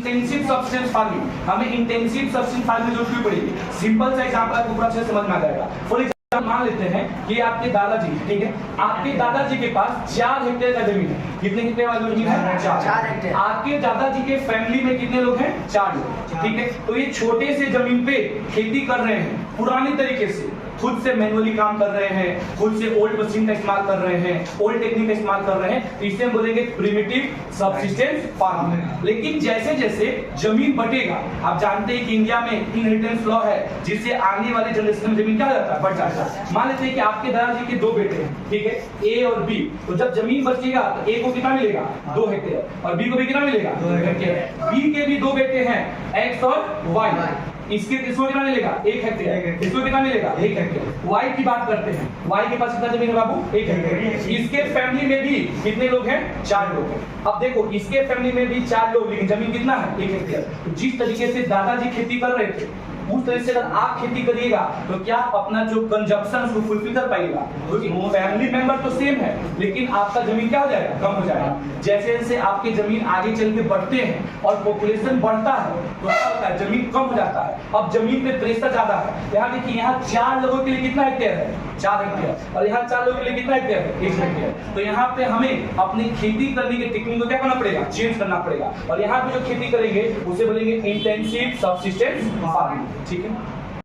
Intensive substance farming, हमें intensive substance farming जरूरत क्यों पड़ेगी? सिंपल सा एग्जांपल आपको पूरा अच्छे से समझ में आ जाएगा। फॉर एग्जांपल मान लेते हैं कि आपके दादाजी, ठीक है, आपके दादाजी के पास 4 हेक्टेयर का जमीन है। कितने हेक्टेयर वाली जमीन है? 4 हेक्टेयर। आपके दादाजी के फैमिली में कितने लोग हैं? 4 लोग, ठीक है। तो ये छोटे से जमीन पे खेती कर रहे हैं पुराने तरीके से, खुद से मैनुअली काम कर रहे हैं, खुद से ओल्ड मशीन का इस्तेमाल कर रहे हैं, ओल्ड टेक्निक का इस्तेमाल कर रहे हैं, इसे हम बोलेंगे प्रिमिटिव सब्सिस्टेंस फार्मिंग। लेकिन जैसे जैसे जमीन बटेगा, आप जानते हैं कि इंडिया में इनहेरिटेंस लॉ है, जिससे आने वाले जनरेशन में जमीन क्या हो जाता है? बढ़ जाता है। मान लेते हैं कि आपके दादाजी के 2 बेटे हैं, ठीक है, ए और बी। तो जब जमीन बचेगा तो ए को कितना मिलेगा? 2 हेक्टेयर, और बी को भी कितना मिलेगा? 2 हेक्टेयर। बी के भी 2 बेटे हैं, एक्स और वाई। इसको कितना मिलेगा? 1 हेक्टेयर। इसको कितना मिलेगा? 1 हेक्टेयर। वाई की बात करते हैं, वाई के पास कितना जमीन है बाबू? 1 हेक्टेयर। इसके फैमिली में भी कितने लोग हैं? 4 लोग हैं। अब देखो, इसके फैमिली में भी 4 लोग, लेकिन जमीन कितना है? 1 हेक्टेयर। तो जिस तरीके से दादाजी खेती कर रहे थे, उस तरह से अगर आप खेती करिएगा तो क्या अपना जो कंजप्शन उसको फुलफिल कर पाएगा? क्योंकि फैमिली मेंबर तो सेम है, लेकिन आपका जमीन क्या हो जाएगा? कम हो जाएगा। जैसे जैसे आपके जमीन आगे चल के बढ़ते हैं और पॉपुलेशन बढ़ता है तो क्या होता है? जमीन कम हो जाता है। अब जमीन पे प्रेशर ज्यादा है। यहाँ देखिए, यहाँ 4 लोगों के लिए कितना हेक्टेयर है? 4 हेक्टेयर। और यहाँ 4 लोगों के लिए कितना हेक्टेयर है? 1 हेक्टेयर। तो यहाँ पे हमें अपनी खेती करने के टेक्निक को क्या करना पड़ेगा? चेंज करना पड़ेगा। और यहाँ पे जो खेती करेंगे उसे बोलेंगे इंटेंसिव सब्सिस्टेंस फार्मिंग, ठीक है।